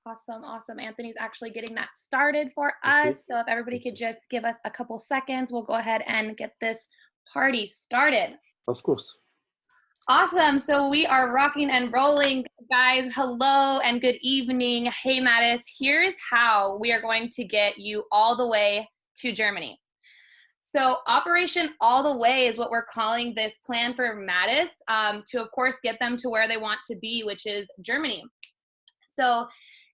Awesome, awesome. Anthony's actually getting that started for Okay. us. So if everybody could Excellent. just give us a couple seconds, we'll go ahead and get this party started. Of course. Awesome. So we are rocking and rolling, guys. Hello and good evening. Hey, Madus, here's how we are going to get you all the way to Germany. So Operation All the Way is what we're calling this plan for Madus to, of course, get them to where they want to be, which is Germany. So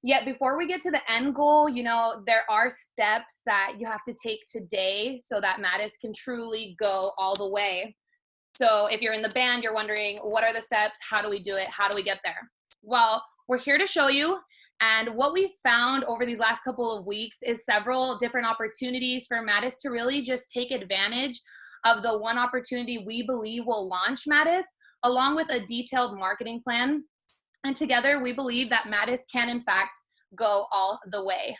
yet before we get to the end goal, you know, there are steps that you have to take today so that Madus can truly go all the way. So if you're in the band, you're wondering, what are the steps? How do we do it? How do we get there? Well, we're here to show you. And what we found over these last couple of weeks is several different opportunities for Madus to really just take advantage of the one opportunity we believe will launch Madus, along with a detailed marketing plan. And together, we believe that Madus can, in fact, go all the way.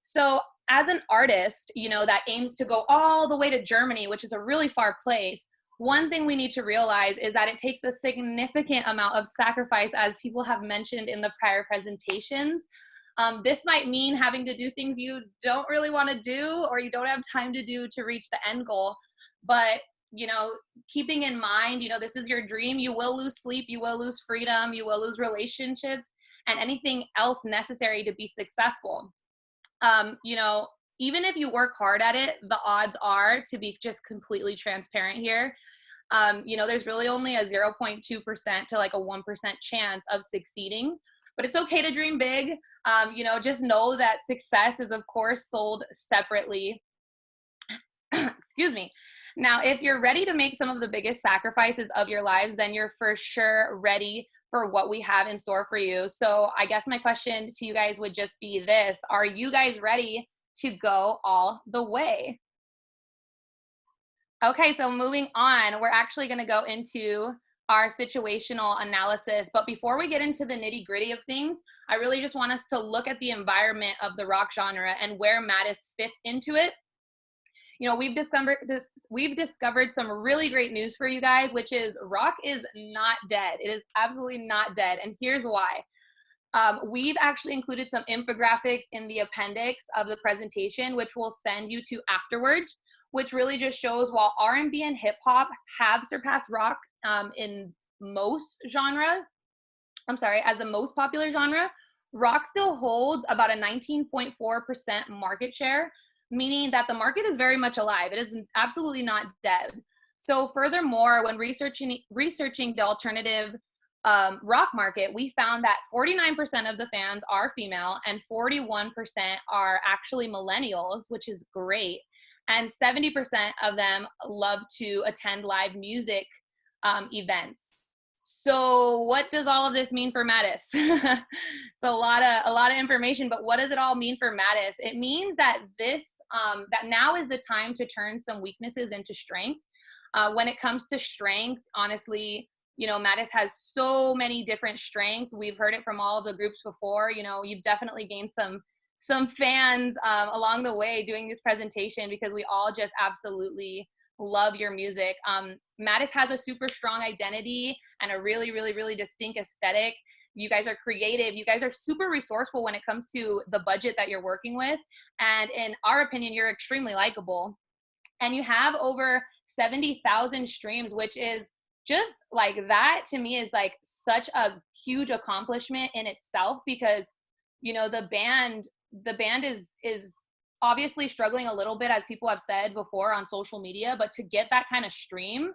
So as an artist, you know, that aims to go all the way to Germany, which is a really far place, one thing we need to realize is that it takes a significant amount of sacrifice, as people have mentioned in the prior presentations. This might mean having to do things you don't really want to do or you don't have time to do to reach the end goal. But, you know, keeping in mind, you know, this is your dream. You will lose sleep, you will lose freedom, you will lose relationships, and anything else necessary to be successful. You know, even if you work hard at it, the odds are, to be just completely transparent here, you know, there's really only a 0.2% to like a 1% chance of succeeding. But it's okay to dream big. You know, just know that success is, of course, sold separately. Excuse me. Now, if you're ready to make some of the biggest sacrifices of your lives, then you're for sure ready for what we have in store for you. So I guess my question to you guys would just be this: are you guys ready to go all the way? Okay, so moving on, we're actually going to go into our situational analysis. But before we get into the nitty gritty of things, I really just want us to look at the environment of the rock genre and where Madus fits into it. You know, we've discovered some really great news for you guys, which is rock is not dead. It is absolutely not dead. And here's why. We've actually included some infographics in the appendix of the presentation, which we'll send you to afterwards, which really just shows while R&B and hip hop have surpassed rock in most genre, as the most popular genre, rock still holds about a 19.4% market share, meaning that the market is very much alive. It is absolutely not dead. So furthermore, when researching the alternative rock market, we found that 49% of the fans are female and 41% are actually millennials, which is great. And 70% of them love to attend live music events. So what does all of this mean for Madus? It's a lot of information, but what does it all mean for Madus? It means that that now is the time to turn some weaknesses into strength. When it comes to strength, honestly, you know, Madus has so many different strengths. We've heard it from all of the groups before. You know, you've definitely gained some fans along the way doing this presentation, because we all just absolutely love your music. Madus has a super strong identity and a really, really, really distinct aesthetic. You guys are creative. You guys are super resourceful when it comes to the budget that you're working with. And in our opinion, you're extremely likable. And you have over 70,000 streams, which is just like, that to me is like such a huge accomplishment in itself, because, you know, the band is obviously struggling a little bit, as people have said before on social media, but to get that kind of stream,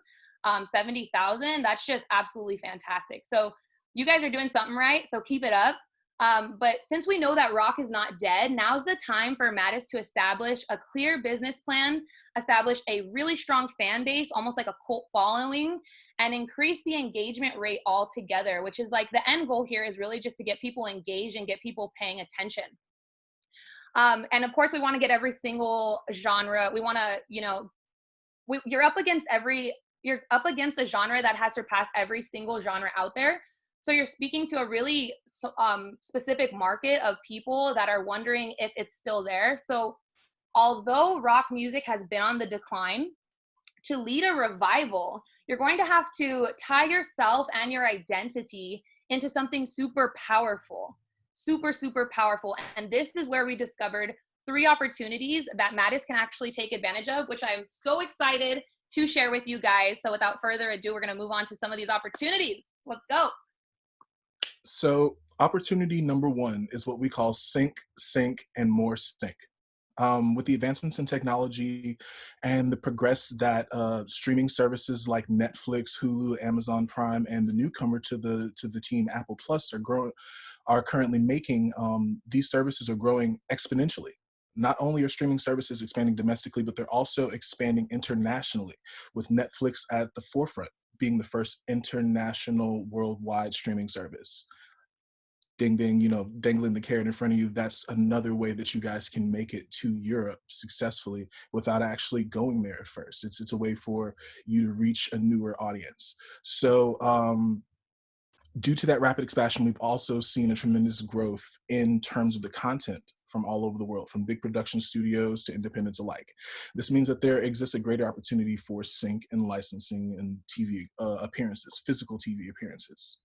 70,000, that's just absolutely fantastic. So you guys are doing something right, so keep it up. But since we know that rock is not dead, now's the time for Madus to establish a clear business plan, establish a really strong fan base, almost like a cult following, and increase the engagement rate altogether, which is like the end goal here is really just to get people engaged and get people paying attention. And of course, we want to get every single genre. We want to, you know, you're up against a genre that has surpassed every single genre out there. So you're speaking to a really specific market of people that are wondering if it's still there. So although rock music has been on the decline, to lead a revival, you're going to have to tie yourself and your identity into something super powerful. super, super powerful. And this is where we discovered 3 opportunities that Madus can actually take advantage of, which I'm so excited to share with you guys. So without further ado, we're going to move on to some of these opportunities. Let's go. So opportunity number 1 is what we call sync, and more sync. With the advancements in technology and the progress that streaming services like Netflix, Hulu, Amazon Prime, and the newcomer to the team, Apple Plus, are currently making, these services are growing exponentially. Not only are streaming services expanding domestically, but they're also expanding internationally, with Netflix at the forefront, being the first international worldwide streaming service. Ding ding, dangling the carrot in front of you. That's another way that you guys can make it to Europe successfully without actually going there at first. It's a way for you to reach a newer audience. So due to that rapid expansion, we've also seen a tremendous growth in terms of the content from all over the world, from big production studios to independents alike. This means that there exists a greater opportunity for sync and licensing and TV appearances, physical TV appearances.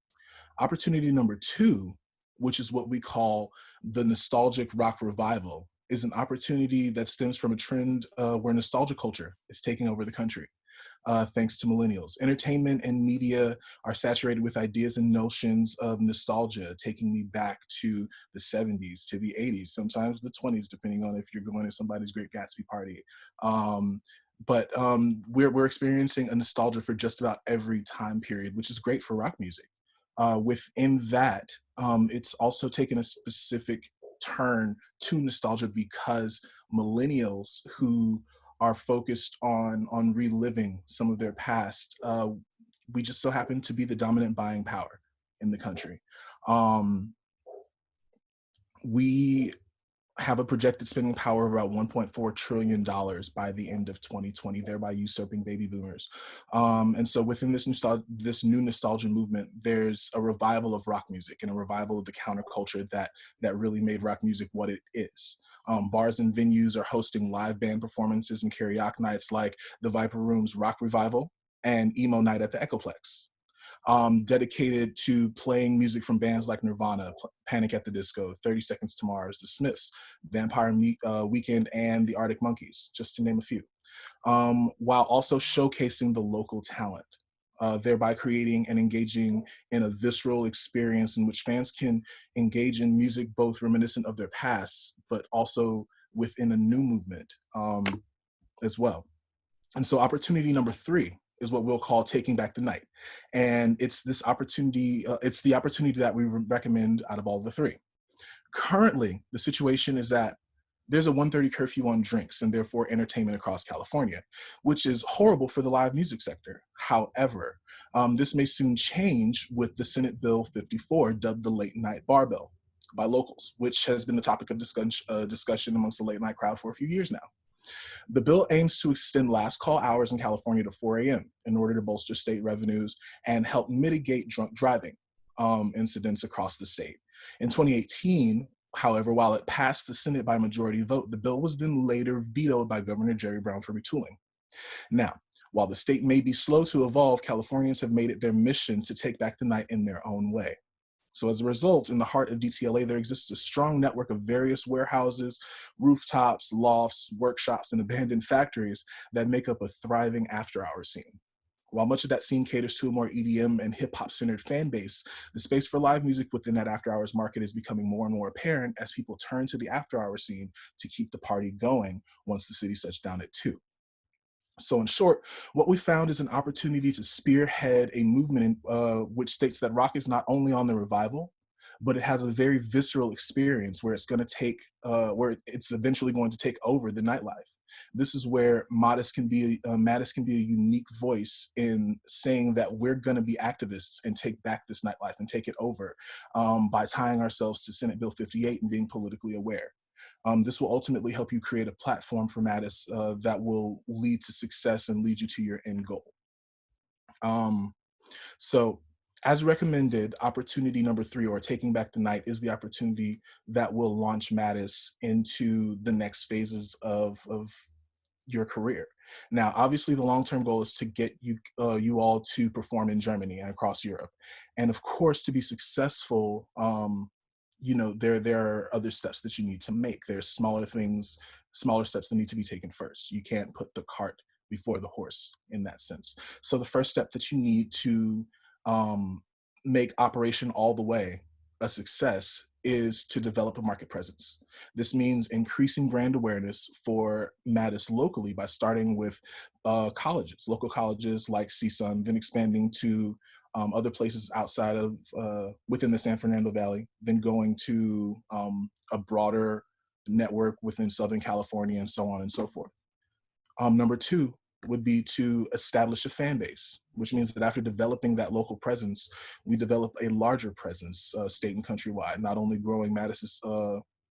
Opportunity number 2, which is what we call the nostalgic rock revival, is an opportunity that stems from a trend where nostalgia culture is taking over the country. Thanks to millennials. Entertainment and media are saturated with ideas and notions of nostalgia, taking me back to the 70s, to the 80s, sometimes the 20s, depending on if you're going to somebody's Great Gatsby party. But we're experiencing a nostalgia for just about every time period, which is great for rock music. Within that, it's also taken a specific turn to nostalgia because millennials who are focused on reliving some of their past, we just so happen to be the dominant buying power in the country. We have a projected spending power of about $1.4 trillion by the end of 2020, thereby usurping baby boomers. And so within this new nostalgia movement, there's a revival of rock music and a revival of the counterculture that really made rock music what it is. Bars and venues are hosting live band performances and karaoke nights like the Viper Room's Rock Revival and Emo Night at the Echoplex. Dedicated to playing music from bands like Nirvana, Panic at the Disco, 30 Seconds to Mars, The Smiths, Vampire Weekend, and the Arctic Monkeys, just to name a few, while also showcasing the local talent, thereby creating and engaging in a visceral experience in which fans can engage in music both reminiscent of their past, but also within a new movement as well. And so opportunity number 3 is what we'll call taking back the night. And it's this opportunity, it's the opportunity that we recommend out of all the 3. Currently, the situation is that there's a 1:30 curfew on drinks and therefore entertainment across California, which is horrible for the live music sector. However, this may soon change with the Senate Bill 54, dubbed the Late Night Bar Bill by locals, which has been the topic of discussion amongst the late night crowd for a few years now. The bill aims to extend last call hours in California to 4 a.m. in order to bolster state revenues and help mitigate drunk driving incidents across the state. In 2018, however, while it passed the Senate by majority vote, the bill was then later vetoed by Governor Jerry Brown for retooling. Now, while the state may be slow to evolve, Californians have made it their mission to take back the night in their own way. So as a result, in the heart of DTLA, there exists a strong network of various warehouses, rooftops, lofts, workshops, and abandoned factories that make up a thriving after-hours scene. While much of that scene caters to a more EDM and hip-hop centered fan base, the space for live music within that after-hours market is becoming more and more apparent as people turn to the after-hours scene to keep the party going once the city shuts down at 2. So in short, what we found is an opportunity to spearhead a movement which states that rock is not only on the revival, but it has a very visceral experience where it's going to take, where it's eventually going to take over the nightlife. This is where Madus can be a unique voice in saying that we're going to be activists and take back this nightlife and take it over by tying ourselves to Senate Bill 58 and being politically aware. This will ultimately help you create a platform for Madus that will lead to success and lead you to your end goal. So as recommended, opportunity number 3, or taking back the night, is the opportunity that will launch Madus into the next phases of your career. Now, obviously, the long-term goal is to get you all to perform in Germany and across Europe. And of course, to be successful, there are other steps that you need to make. There's smaller steps that need to be taken first. You can't put the cart before the horse in that sense. So the first step that you need to make Operation All the Way a success is to develop a market presence. This means increasing brand awareness for Madus locally by starting with colleges, local colleges like CSUN, then expanding to other places outside of, within the San Fernando Valley, then going to a broader network within Southern California, and so on and so forth. Number two would be to establish a fan base, which means that after developing that local presence, we develop a larger presence, state and countrywide, not only growing Madis's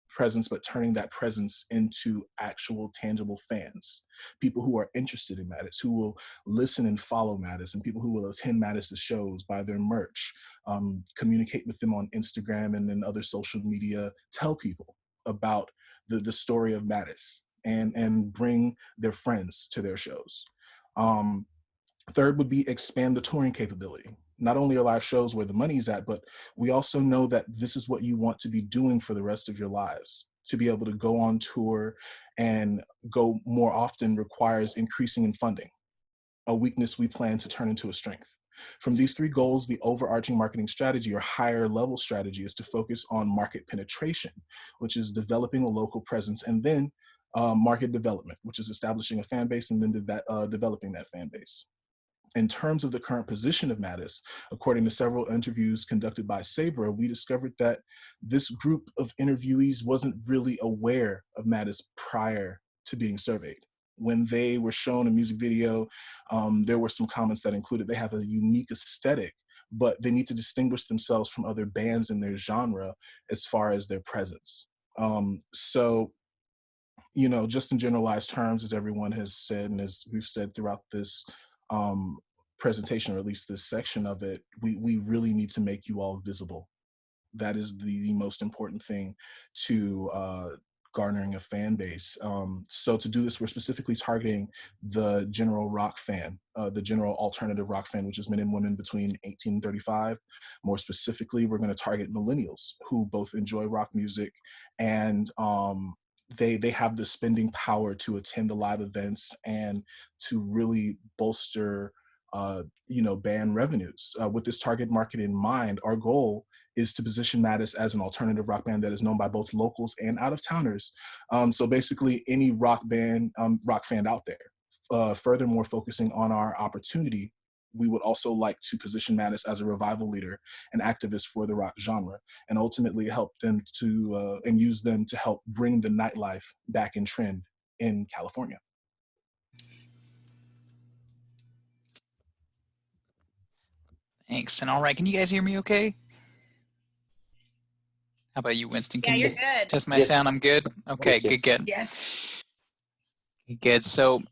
presence, but turning that presence into actual tangible fans, people who are interested in Madis, who will listen and follow Madis, and people who will attend Madis's shows, buy their merch, communicate with them on Instagram and then other social media, tell people about the story of Madis, and bring their friends to their shows. Third would be expand the touring capability. Not only are live shows where the money's at, but we also know that this is what you want to be doing for the rest of your lives. To be able to go on tour and go more often requires increasing in funding, a weakness we plan to turn into a strength. From these three goals, the overarching marketing strategy or higher level strategy is to focus on market penetration, which is developing a local presence, and then market development, which is establishing a fan base and then developing that fan base. In terms of the current position of Madis, according to several interviews conducted by Sabra, we discovered that this group of interviewees wasn't really aware of Madis prior to being surveyed. When they were shown a music video, there were some comments that included they have a unique aesthetic, but they need to distinguish themselves from other bands in their genre as far as their presence. So, just in generalized terms, as everyone has said, and as we've said throughout this presentation, or at least this section of it, we really need to make you all visible. That is the most important thing to garnering a fan base. So to do this, we're specifically targeting the general rock fan, the general alternative rock fan, which is men and women between 18 and 35. More specifically, we're going to target millennials who both enjoy rock music and they have the spending power to attend the live events and to really bolster band revenues. With this target market in mind, our goal is to position Madis as an alternative rock band that is known by both locals and out-of-towners. So basically any rock band, rock fan out there. Furthermore, focusing on our opportunity, we would also like to position Madis as a revival leader and activist for the rock genre, and ultimately help them to, and use them to help bring the nightlife back in trend in California. Thanks. And all right, can you guys hear me okay? How about you, Winston? Can you're you good. test my sound? I'm good? Okay, yes. good. Yes. Good. So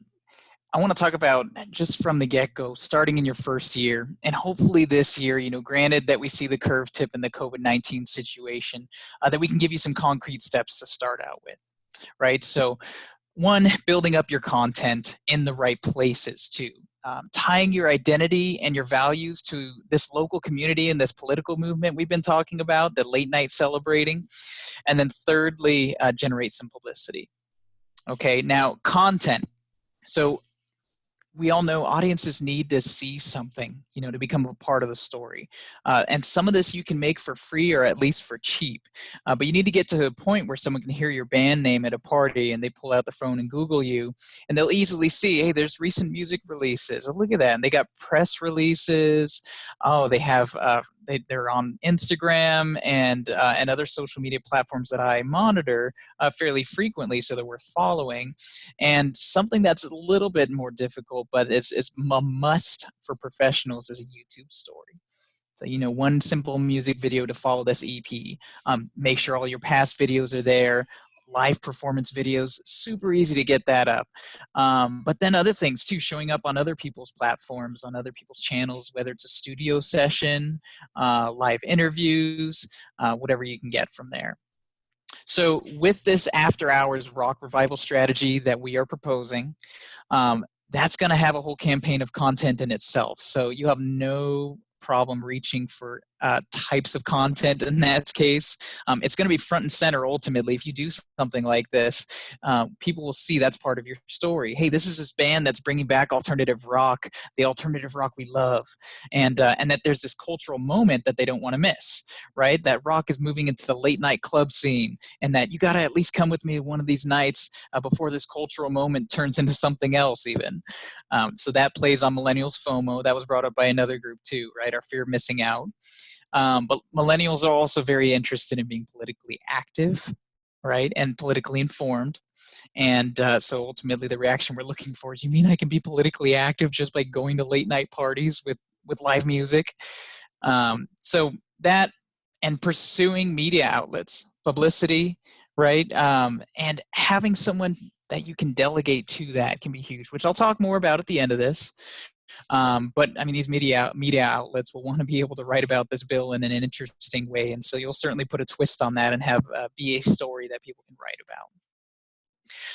I want to talk about just from the get-go, starting in your first year, and hopefully this year, granted that we see the curve tip in the COVID-19 situation, that we can give you some concrete steps to start out with, right? So one, building up your content in the right places too. Tying your identity and your values to this local community and this political movement we've been talking about, the late night celebrating. And then thirdly, generate some publicity. Okay, now content. So we all know audiences need to see something, to become a part of the story. And some of this you can make for free or at least for cheap. But you need to get to a point where someone can hear your band name at a party and they pull out the phone and Google you, and they'll easily see, hey, there's recent music releases. Oh, look at that. And they got press releases. Oh, they have, they're on Instagram and other social media platforms that I monitor fairly frequently, so they're worth following. And something that's a little bit more difficult, but it's a must for professionals, is a YouTube story. So, one simple music video to follow this EP. Make sure all your past videos are there. Live performance videos, super easy to get that up. But then other things too, showing up on other people's platforms, on other people's channels, whether it's a studio session, live interviews, whatever you can get from there. So with this after hours rock revival strategy that we are proposing, that's going to have a whole campaign of content in itself. So you have no problem reaching for types of content in that case. It's going to be front and center ultimately. If you do something like this, people will see that's part of your story. Hey, this is this band that's bringing back alternative rock, the alternative rock we love, and that there's this cultural moment that they don't want to miss, right? That rock is moving into the late night club scene, and that you got to at least come with me one of these nights before this cultural moment turns into something else even. So that plays on millennials FOMO. That was brought up by another group too, right? Our fear of missing out. But millennials are also very interested in being politically active, right? And politically informed. And so ultimately the reaction we're looking for is, you mean I can be politically active just by going to late night parties with live music? So that, and pursuing media outlets, publicity, right? And having someone that you can delegate to that can be huge, which I'll talk more about at the end of this. But I mean, these media outlets will want to be able to write about this bill in an interesting way. And so you'll certainly put a twist on that and have be a story that people can write about.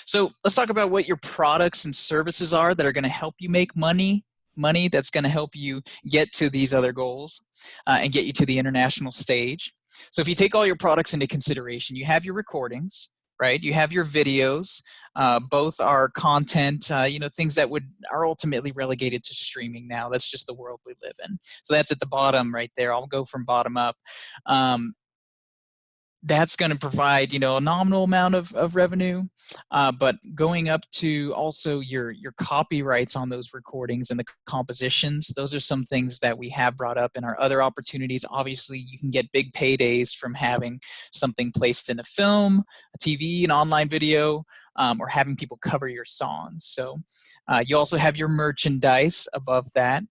So let's talk about what your products and services are that are going to help you make money that's going to help you get to these other goals and get you to the international stage. So if you take all your products into consideration, you have your recordings, right? You have your videos. Both are content, things that are ultimately relegated to streaming now. That's just the world we live in. So that's at the bottom right there. I'll go from bottom up. That's going to provide, a nominal amount of revenue, but going up to also your copyrights on those recordings and the compositions. Those are some things that we have brought up in our other opportunities. Obviously, you can get big paydays from having something placed in a film, a TV, an online video, or having people cover your songs. So you also have your merchandise above that.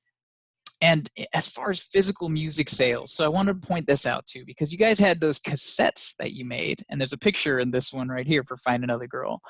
And as far as physical music sales, so I wanted to point this out too, because you guys had those cassettes that you made, and there's a picture in this one right here for Find Another Girl.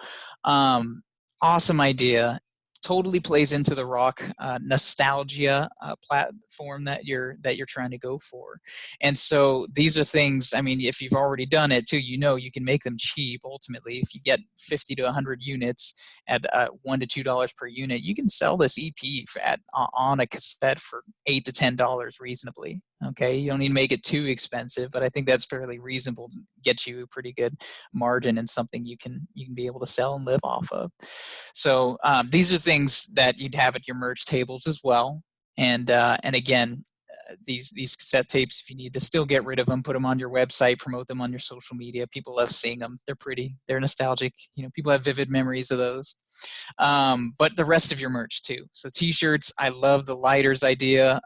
Awesome idea. Totally plays into the rock nostalgia platform that you're trying to go for. And so these are things, I mean, if you've already done it too, you can make them cheap. Ultimately, if you get 50 to 100 units at $1 to $2 per unit, you can sell this EP on a cassette for $8 to $10 reasonably. Okay, you don't need to make it too expensive, but I think that's fairly reasonable to get you a pretty good margin and something you can be able to sell and live off of. So these are things that you'd have at your merch tables as well. And again, these cassette tapes, if you need to still get rid of them, put them on your website, promote them on your social media. People love seeing them. They're pretty. They're nostalgic. People have vivid memories of those. But the rest of your merch too. So T-shirts. I love the lighters idea.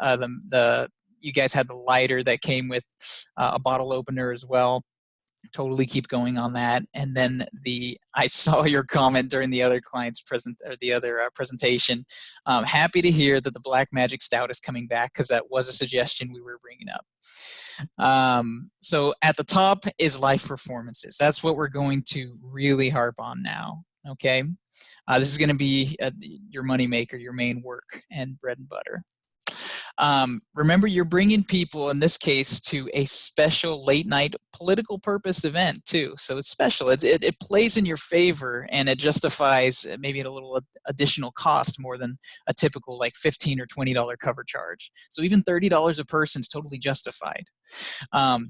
You guys had the lighter that came with a bottle opener as well. Totally keep going on that. And then I saw your comment during the other client's presentation. Happy to hear that the Black Magic Stout is coming back, because that was a suggestion we were bringing up. So at the top is live performances. That's what we're going to really harp on now. Okay. This is going to be your moneymaker, your main work and bread and butter. Remember, you're bringing people, in this case, to a special late night political purposed event too. So it's special. It plays in your favor, and it justifies maybe at a little additional cost more than a typical like $15 or $20 cover charge. So even $30 a person is totally justified.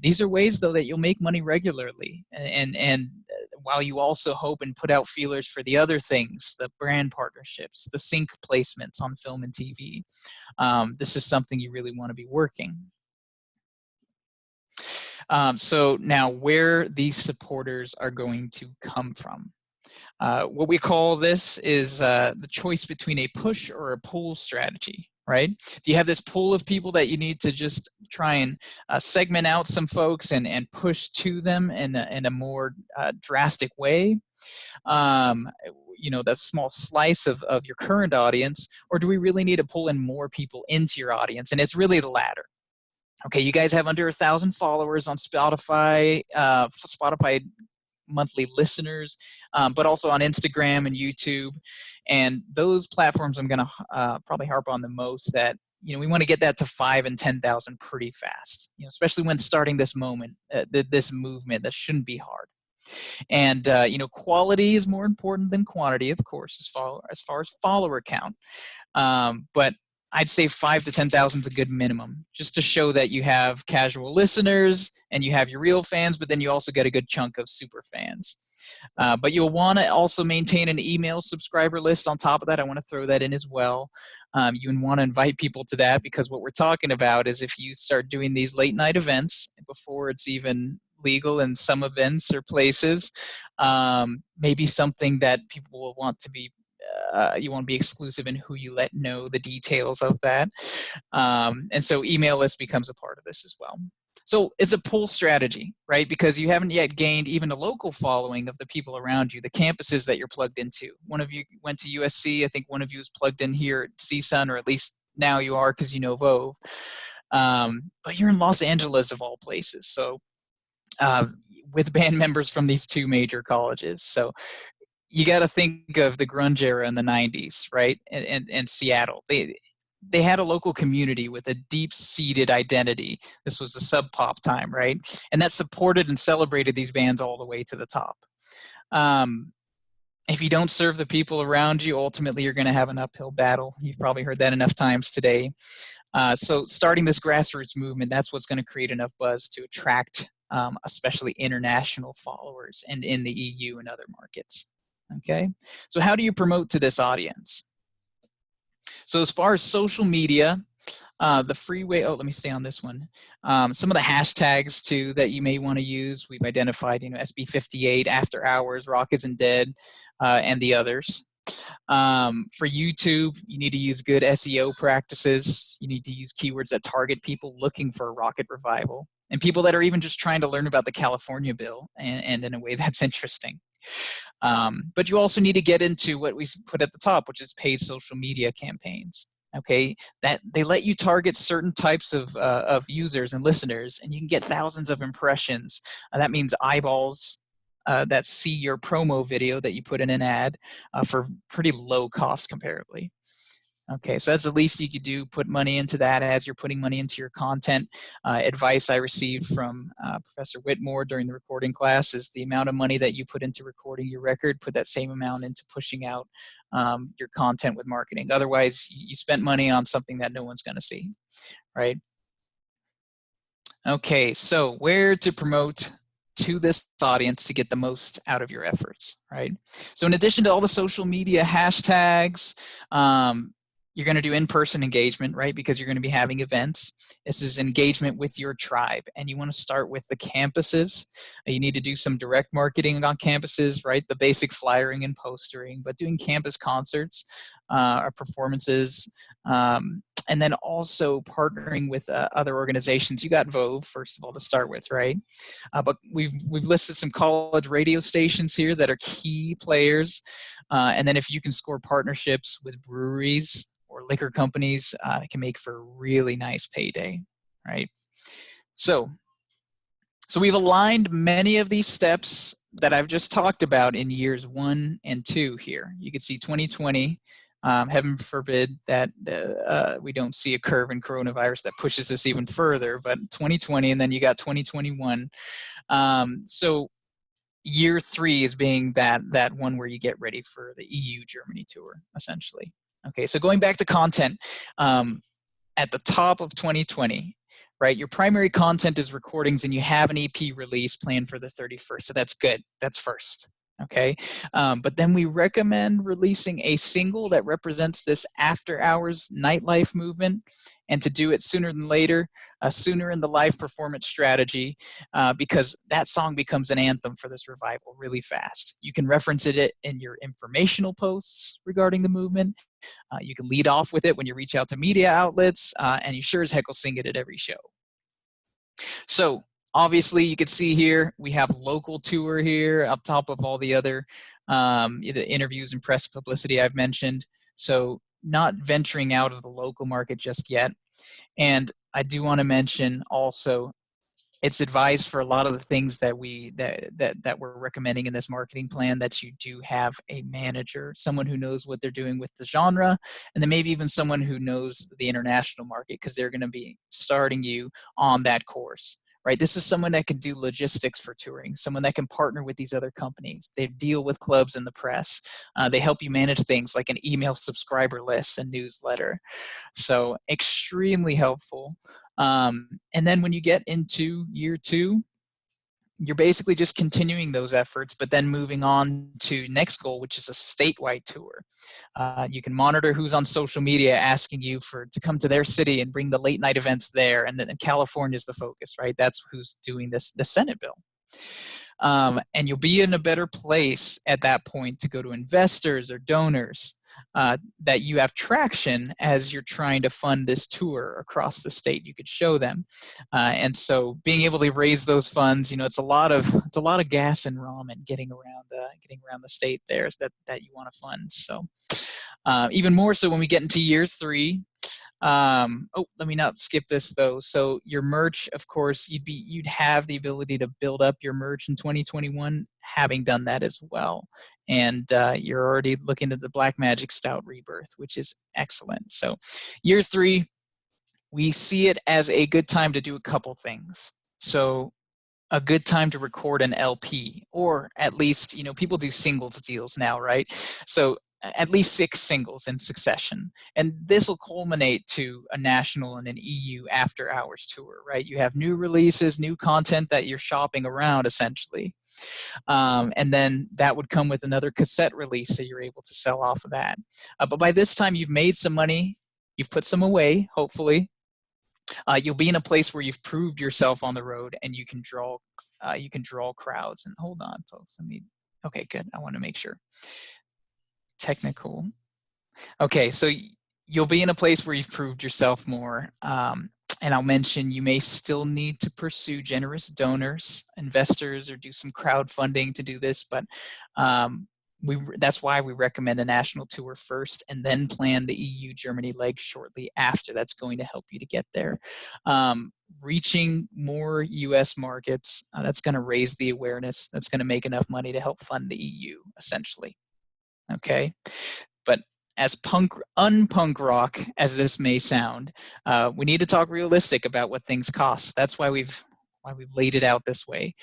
These are ways though that you'll make money regularly, and while you also hope and put out feelers for the other things, the brand partnerships, the sync placements on film and TV. This is something you really want to be working. So now where these supporters are going to come from. What we call this is the choice between a push or a pull strategy, right? Do you have this pool of people that you need to just try and segment out some folks and push to them in a more drastic way? That small slice of your current audience, or do we really need to pull in more people into your audience? And it's really the latter. Okay, you guys have under 1,000 followers on Spotify, Spotify monthly listeners, but also on Instagram and YouTube. And those platforms I'm going to probably harp on the most, that we want to get that to 5,000 and 10,000 pretty fast, especially when starting this movement that shouldn't be hard. And quality is more important than quantity, of course, as far as follower count. But I'd say 5 to 10,000 is a good minimum, just to show that you have casual listeners and you have your real fans, but then you also get a good chunk of super fans. But you'll want to also maintain an email subscriber list on top of that. I want to throw that in as well. You want to invite people to that, because what we're talking about is if you start doing these late night events before it's even legal in some events or places, maybe something that people will want to be, you want to be exclusive in who you let know the details of that. And so email list becomes a part of this as well. So it's a pull strategy, right? Because you haven't yet gained even a local following of the people around you, the campuses that you're plugged into. One of you went to USC. I think one of you is plugged in here at CSUN, or at least now you are because you know VOVE. But you're in Los Angeles of all places. So with band members from these two major colleges. So you got to think of the grunge era in the 90s, right? And Seattle. They had a local community with a deep-seated identity. This was the sub-pop time, right? And that supported and celebrated these bands all the way to the top. If you don't serve the people around you, ultimately you're going to have an uphill battle. You've probably heard that enough times today. So starting this grassroots movement, that's what's going to create enough buzz to attract especially international followers and in the EU and other markets. Okay, so how do you promote to this audience? So as far as social media, the free way, let me stay on this one. Some of the hashtags too that you may want to use, we've identified, SB58, After Hours, Rock Isn't Dead, and the others. For YouTube, you need to use good SEO practices. You need to use keywords that target people looking for a rocket revival, and people that are even just trying to learn about the California bill, and in a way that's interesting. But you also need to get into what we put at the top, which is paid social media campaigns. Okay, that they let you target certain types of users and listeners, and you can get thousands of impressions. That means eyeballs that see your promo video that you put in an ad for pretty low cost comparably. Okay, so that's the least you could do, put money into that as you're putting money into your content. Advice I received from Professor Whitmore during the recording class is the amount of money that you put into recording your record, put that same amount into pushing out your content with marketing. Otherwise, you spent money on something that no one's going to see, right? Okay, so where to promote to this audience to get the most out of your efforts, right? So in addition to all the social media hashtags, you're going to do in-person engagement, right? Because you're going to be having events. This is engagement with your tribe, and you want to start with the campuses. You need to do some direct marketing on campuses, right? The basic flyering and postering, but doing campus concerts or performances, and then also partnering with other organizations. You got VOVE, first of all, to start with, right? But we've listed some college radio stations here that are key players. And then if you can score partnerships with breweries or liquor companies, it can make for a really nice payday, right? So we've aligned many of these steps that I've just talked about in years 1 and 2 here. You can see 2020, heaven forbid that we don't see a curve in coronavirus that pushes this even further, but 2020, and then you got 2021. So year 3 is being that one where you get ready for the EU Germany tour, essentially. Okay, so going back to content, at the top of 2020, right, your primary content is recordings, and you have an EP release planned for the 31st, so that's good. That's first. Okay, but then we recommend releasing a single that represents this after hours nightlife movement, and to do it sooner than later, sooner in the live performance strategy, because that song becomes an anthem for this revival really fast. You can reference it in your informational posts regarding the movement. You can lead off with it when you reach out to media outlets, and you sure as heck will sing it at every show. So obviously, you can see here, we have local tour here up top of all the other the interviews and press publicity I've mentioned. So not venturing out of the local market just yet. And I do want to mention also, it's advised for a lot of the things that we're recommending in this marketing plan that you do have a manager, someone who knows what they're doing with the genre, and then maybe even someone who knows the international market, because they're going to be starting you on that course. right? This is someone that can do logistics for touring, someone that can partner with these other companies. They deal with clubs and the press. They help you manage things like an email subscriber list and newsletter. So extremely helpful. And then when you get into year 2, you're basically just continuing those efforts, but then moving on to next goal, which is a statewide tour. You can monitor who's on social media asking you to come to their city and bring the late night events there. And then California is the focus, right? That's who's doing the Senate bill. And you'll be in a better place at that point to go to investors or donors that you have traction as you're trying to fund this tour across the state. You could show them, and so being able to raise those funds, it's a lot of gas and ramen getting around the state there that you want to fund. So even more so when we get into year 3. Let me not skip this though. So your merch, of course, you'd have the ability to build up your merch in 2021, having done that as well. And you're already looking at the Black Magic Stout Rebirth, which is excellent. So year 3, we see it as a good time to do a couple things. So a good time to record an LP, or at least, people do singles deals now, right? So at least 6 singles in succession. And this will culminate to a national and an EU after hours tour, right? You have new releases, new content that you're shopping around essentially. And then that would come with another cassette release, so you're able to sell off of that. But by this time you've made some money, you've put some away, hopefully. You'll be in a place where you've proved yourself on the road and you can draw crowds. And hold on, folks, okay, good. I want to make sure. Technical. Okay, so you'll be in a place where you've proved yourself more. And I'll mention you may still need to pursue generous donors, investors, or do some crowdfunding to do this, but that's why we recommend a national tour first and then plan the EU Germany leg shortly after. That's going to help you to get there. Reaching more US markets, that's going to raise the awareness. That's going to make enough money to help fund the EU, essentially. Okay, but as unpunk rock as this may sound, we need to talk realistic about what things cost. That's why we've laid it out this way.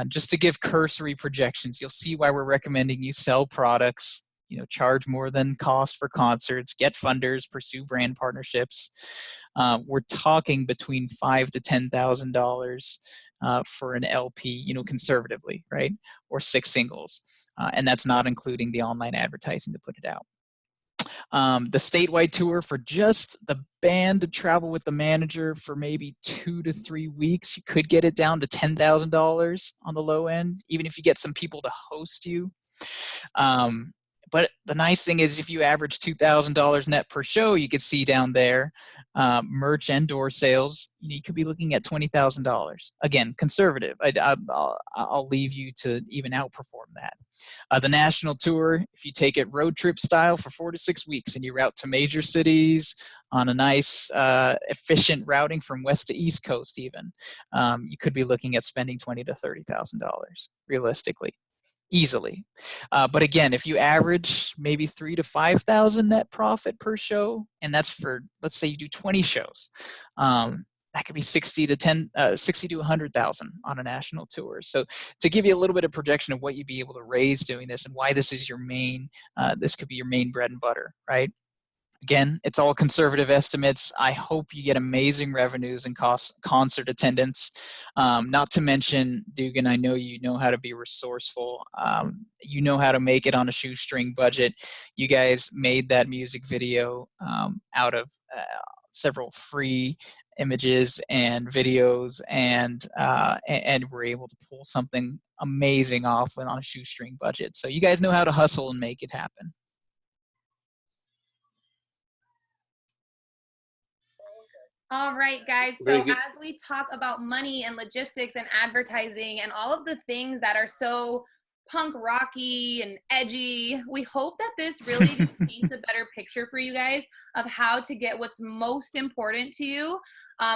Just to give cursory projections, you'll see why we're recommending you sell products, charge more than cost for concerts, get funders, pursue brand partnerships. We're talking between $5,000 to $10,000 for an LP, conservatively, right? Or 6 singles. And that's not including the online advertising to put it out. The statewide tour for just the band to travel with the manager for maybe 2 to 3 weeks, you could get it down to $10,000 on the low end, even if you get some people to host you. But the nice thing is if you average $2,000 net per show, you could see down there, merch and door sales, you could be looking at $20,000. Again, conservative. I'll leave you to even outperform that. The national tour, if you take it road trip style for 4 to 6 weeks and you route to major cities on a nice, efficient routing from west to east coast even, you could be looking at spending $20,000 to $30,000 realistically. Easily. But again, if you average maybe 3,000 to 5,000 net profit per show, and that's for, let's say you do 20 shows, that could be 60 to 100,000 on a national tour. So to give you a little bit of projection of what you'd be able to raise doing this and why this is your main, this could be your main bread and butter, right? Again, it's all conservative estimates. I hope you get amazing revenues and concert attendance. Not to mention, Dugan, I know you know how to be resourceful. You know how to make it on a shoestring budget. You guys made that music video out of several free images and videos, and we're able to pull something amazing off on a shoestring budget. So you guys know how to hustle and make it happen. All right, guys. So as we talk about money and logistics and advertising and all of the things that are so punk rocky and edgy, we hope that this really just paints a better picture for you guys of how to get what's most important to you,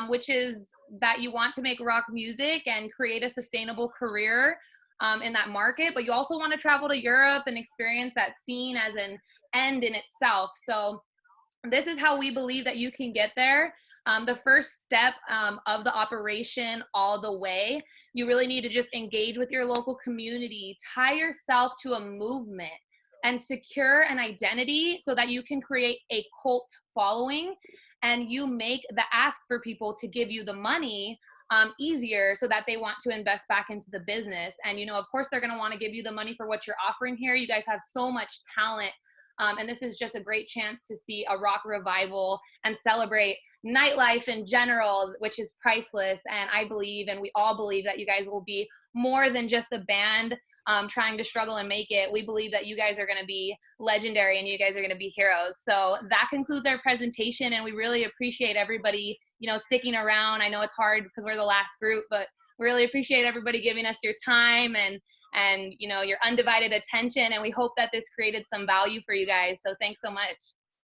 which is that you want to make rock music and create a sustainable career in that market, but you also want to travel to Europe and experience that scene as an end in itself. So this is how we believe that you can get there. the first step of the operation all the way, you really need to just engage with your local community, tie yourself to a movement, and secure an identity so that you can create a cult following, and you make the ask for people to give you the money easier so that they want to invest back into the business. And, of course, they're going to want to give you the money for what you're offering here. You guys have so much talent. And this is just a great chance to see a rock revival and celebrate nightlife in general, which is priceless. And I believe, and we all believe, that you guys will be more than just a band trying to struggle and make it. We believe that you guys are going to be legendary and you guys are going to be heroes. So that concludes our presentation, and we really appreciate everybody, sticking around. I know it's hard because we're the last group, but we really appreciate everybody giving us your time and your undivided attention. And we hope that this created some value for you guys. So thanks so much.